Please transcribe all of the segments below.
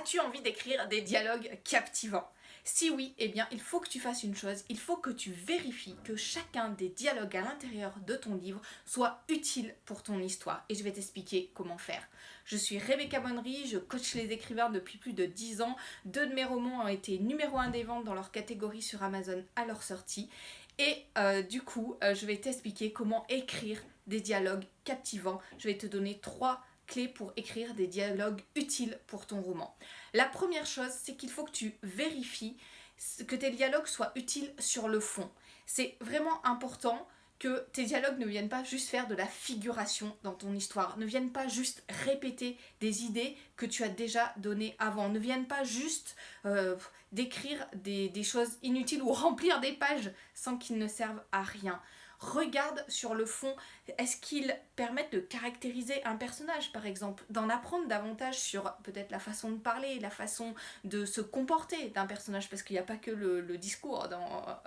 As-tu envie d'écrire des dialogues captivants? Si oui, eh bien il faut que tu fasses une chose, il faut que tu vérifies que chacun des dialogues à l'intérieur de ton livre soit utile pour ton histoire. Et je vais t'expliquer comment faire. Je suis Rebecca Bonnery, je coach les écrivains depuis plus de 10 ans. 2 de mes romans ont été numéro 1 des ventes dans leur catégorie sur Amazon à leur sortie. Et du coup, je vais t'expliquer comment écrire des dialogues captivants. Je vais te donner 3 clés pour écrire des dialogues utiles pour ton roman. La première chose, c'est qu'il faut que tu vérifies que tes dialogues soient utiles sur le fond. C'est vraiment important que tes dialogues ne viennent pas juste faire de la figuration dans ton histoire, ne viennent pas juste répéter des idées que tu as déjà données avant, ne viennent pas juste décrire des choses inutiles ou remplir des pages sans qu'ils ne servent à rien. Regarde sur le fond, est-ce qu'ils permettent de caractériser un personnage par exemple, d'en apprendre davantage sur peut-être la façon de parler, la façon de se comporter d'un personnage, parce qu'il n'y a pas que le discours,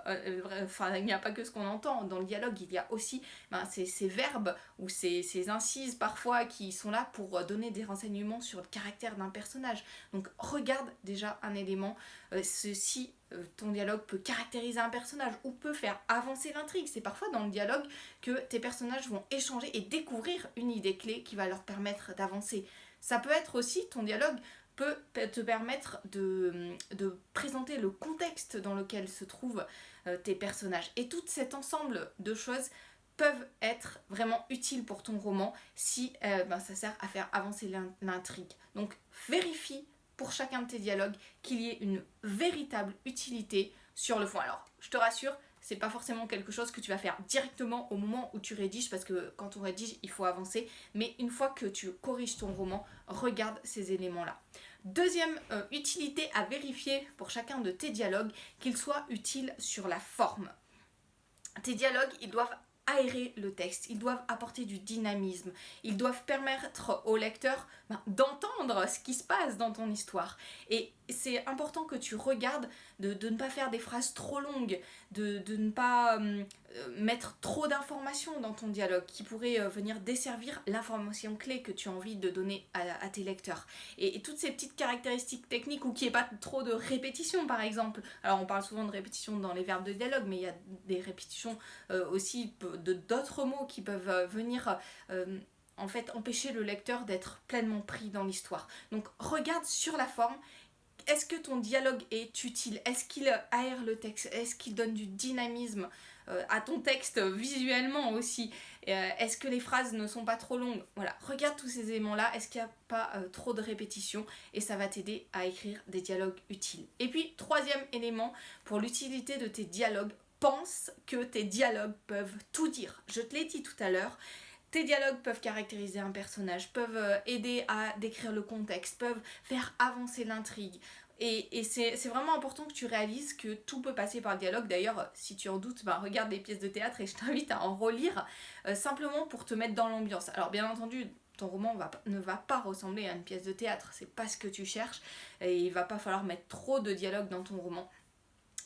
il n'y a pas que ce qu'on entend dans le dialogue, il y a aussi ces verbes ou ces incises parfois qui sont là pour donner des renseignements sur le caractère d'un personnage. Donc regarde déjà un élément, si ton dialogue peut caractériser un personnage ou peut faire avancer l'intrigue. C'est parfois dans le dialogue que tes personnages vont échanger et découvrir une idée clé qui va leur permettre d'avancer. Ça peut être aussi, ton dialogue peut te permettre de présenter le contexte dans lequel se trouvent tes personnages. Et tout cet ensemble de choses peuvent être vraiment utiles pour ton roman si ça sert à faire avancer l'intrigue. Donc vérifie pour chacun de tes dialogues qu'il y ait une véritable utilité sur le fond. Alors, je te rassure, c'est pas forcément quelque chose que tu vas faire directement au moment où tu rédiges, parce que quand on rédige, il faut avancer, mais une fois que tu corriges ton roman, regarde ces éléments-là. Deuxième utilité à vérifier pour chacun de tes dialogues, qu'ils soient utiles sur la forme. Tes dialogues, ils doivent aérer le texte, ils doivent apporter du dynamisme, ils doivent permettre au lecteur d'entendre ce qui se passe dans ton histoire. Et c'est important que tu regardes de ne pas faire des phrases trop longues, de ne pas mettre trop d'informations dans ton dialogue qui pourraient venir desservir l'information clé que tu as envie de donner à tes lecteurs. Et toutes ces petites caractéristiques techniques, ou qu'il n'y ait pas trop de répétitions par exemple. Alors on parle souvent de répétitions dans les verbes de dialogue, mais il y a des répétitions aussi d'autres mots qui peuvent venir en fait empêcher le lecteur d'être pleinement pris dans l'histoire. Donc regarde sur la forme. Est-ce que ton dialogue est utile? Est-ce qu'il aère le texte? Est-ce qu'il donne du dynamisme à ton texte visuellement aussi? Est-ce que les phrases ne sont pas trop longues? Voilà, regarde tous ces éléments-là. Est-ce qu'il n'y a pas trop de répétitions? Et ça va t'aider à écrire des dialogues utiles. Et puis, troisième élément, pour l'utilité de tes dialogues, pense que tes dialogues peuvent tout dire. Je te l'ai dit tout à l'heure. Tes dialogues peuvent caractériser un personnage, peuvent aider à décrire le contexte, peuvent faire avancer l'intrigue. Et c'est vraiment important que tu réalises que tout peut passer par le dialogue. D'ailleurs, si tu en doutes, regarde les pièces de théâtre et je t'invite à en relire simplement pour te mettre dans l'ambiance. Alors bien entendu, ton roman ne va pas ressembler à une pièce de théâtre, c'est pas ce que tu cherches et il va pas falloir mettre trop de dialogue dans ton roman.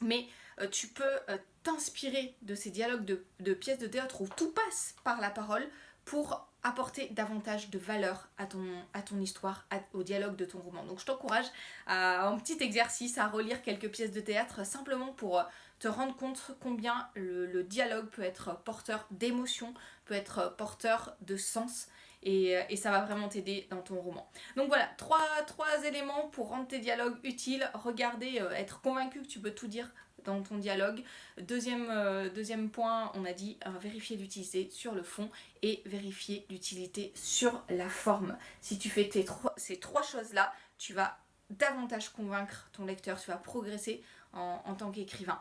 Mais tu peux t'inspirer de ces dialogues de pièces de théâtre où tout passe par la parole pour apporter davantage de valeur à ton histoire, au dialogue de ton roman. Donc je t'encourage à un petit exercice, à relire quelques pièces de théâtre simplement pour te rendre compte combien le dialogue peut être porteur d'émotion, peut être porteur de sens. Et ça va vraiment t'aider dans ton roman. Donc voilà, trois éléments pour rendre tes dialogues utiles. Regarder, être convaincu que tu peux tout dire dans ton dialogue. Deuxième point, on a dit vérifier l'utilité sur le fond et vérifier l'utilité sur la forme. Si tu fais ces trois choses-là, tu vas davantage convaincre ton lecteur, tu vas progresser en tant qu'écrivain.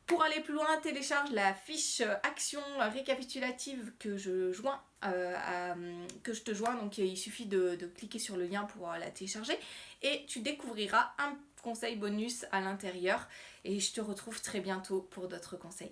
Pour aller plus loin, télécharge la fiche action récapitulative que je te joins. Donc il suffit de cliquer sur le lien pour la télécharger et tu découvriras un conseil bonus à l'intérieur. Et je te retrouve très bientôt pour d'autres conseils.